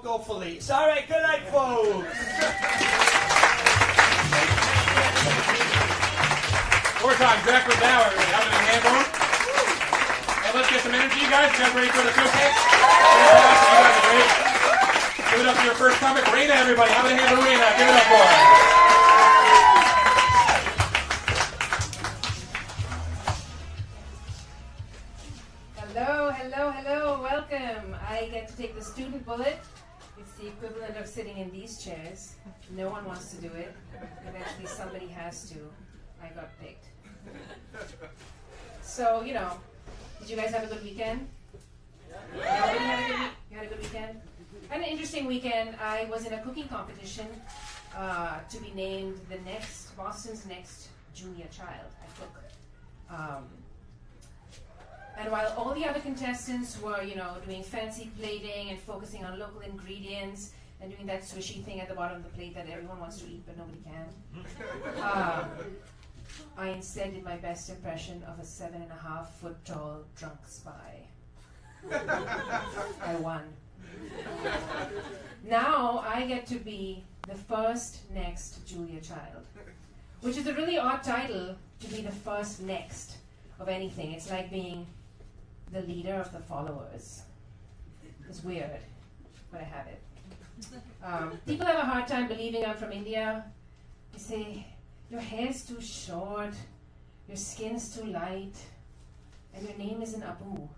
don't go police. All right, good night, folks. More time, Jack with now, everybody. Having a hand on. And let's get some energy, you guys. You guys ready for the showcase? Fantastic, you guys are great. Give it up for your first comic, Rayna, everybody. Having a hand for Rayna. Give it up for her. Hello, welcome. I get to take the student bullet. It's the equivalent of sitting in these chairs. No one wants to do it, but actually somebody has to. I got picked. So, did you guys have a good weekend? Everybody had a good weekend? I had an interesting weekend. I was in a cooking competition to be named Boston's next junior child. I cook. And while all the other contestants were, doing fancy plating and focusing on local ingredients and doing that swishy thing at the bottom of the plate that everyone wants to eat but nobody can, I instead did my best impression of a 7.5-foot tall drunk spy. I won. Now I get to be the first next Julia child, which is a really odd title to be the first next of anything. It's like being the leader of the followers. It's weird, but I have it. People have a hard time believing I'm from India. They say, your hair's too short, your skin's too light, and your name isn't Abu.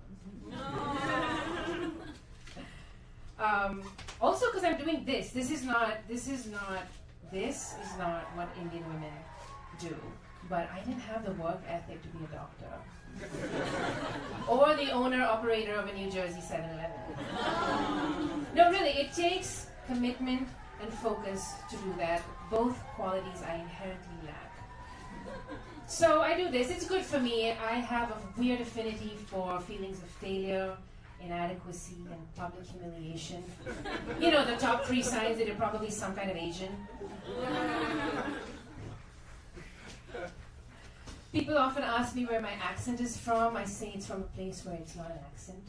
Also, because I'm doing this. This is not what Indian women do. But I didn't have the work ethic to be a doctor. Or the owner-operator of a New Jersey 7-Eleven. No, really, it takes commitment and focus to do that. Both qualities I inherently lack. So I do this. It's good for me. I have a weird affinity for feelings of failure, inadequacy, and public humiliation. The top 3 signs that you're probably some kind of Asian. People often ask me where my accent is from. I say it's from a place where it's not an accent.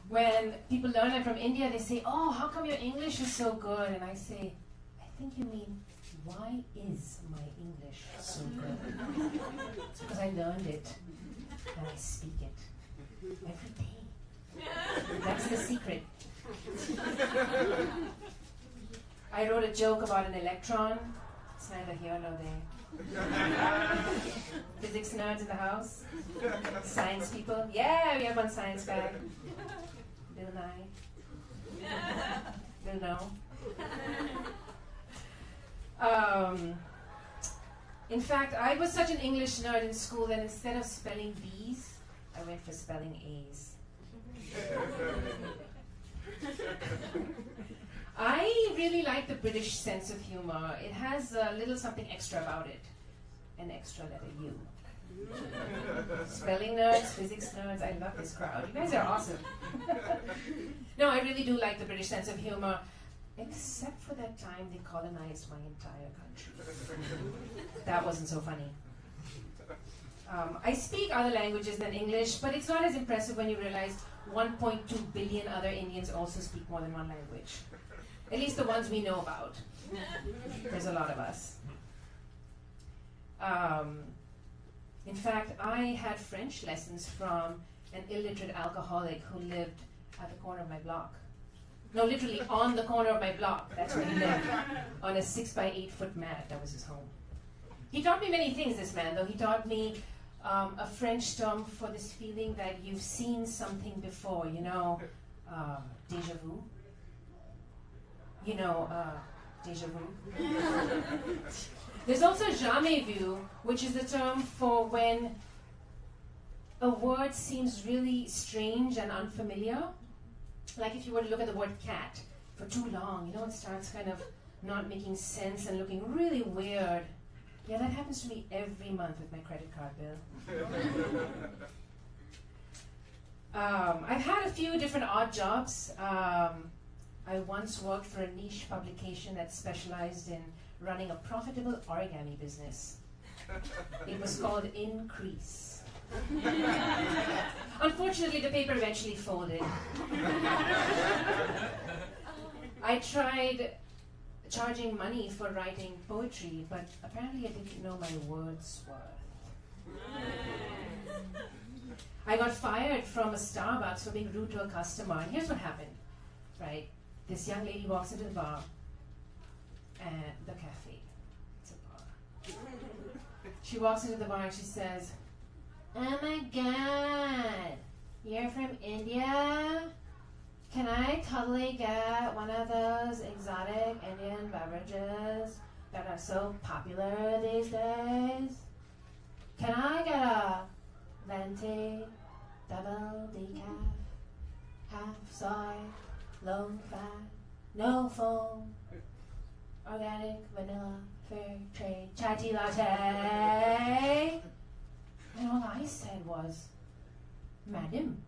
When people learn I'm from India, they say, oh, how come your English is so good? And I say, I think you mean, why is my English so good? It's because I learned it and I speak it every day. That's the secret. I wrote a joke about an electron. It's neither here nor there. Physics nerds in the house? Science people? Yeah, we have one science guy. Bill Nye. Bill No. In fact, I was such an English nerd in school that instead of spelling B's, I went for spelling A's. I really like the British sense of humor. It has a little something extra about it. An extra letter U. Spelling nerds, physics nerds, I love this crowd. You guys are awesome. No, I really do like the British sense of humor, except for that time they colonized my entire country. That wasn't so funny. I speak other languages than English, but it's not as impressive when you realize 1.2 billion other Indians also speak more than one language. At least the ones we know about. There's a lot of us. In fact, I had French lessons from an illiterate alcoholic who lived at the corner of my block. No, literally on the corner of my block. That's where he lived. On a 6-by-8-foot mat. That was his home. He taught me many things, this man, though. He taught me a French term for this feeling that you've seen something before, déjà vu. Déjà vu. There's also jamais vu, which is the term for when a word seems really strange and unfamiliar. Like if you were to look at the word cat for too long, it starts kind of not making sense and looking really weird. Yeah, that happens to me every month with my credit card bill. I've had a few different odd jobs. I once worked for a niche publication that specialized in running a profitable origami business. It was called Increase. Unfortunately, the paper eventually folded. I tried charging money for writing poetry, but apparently I didn't know my Wordsworth. I got fired from a Starbucks for being rude to a customer. And here's what happened, right? This young lady walks into the bar, and the cafe, it's a bar. She walks into the bar and she says, "Oh my God, you're from India? Can I totally get one of those exotic Indian beverages that are so popular these days? Can I get a venti, double decaf, half soy, low fat, no foam, organic vanilla, fair trade, chai tea latte?" And all I said was, "Madam,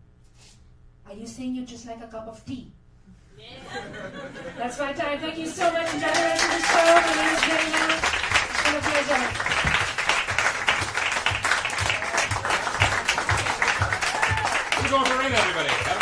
are you saying you just like a cup of tea?" That's my time. Thank you so much. Enjoy the rest of the show. My name is Rayna. It's been a pleasure. Keep going for Rayna, everybody.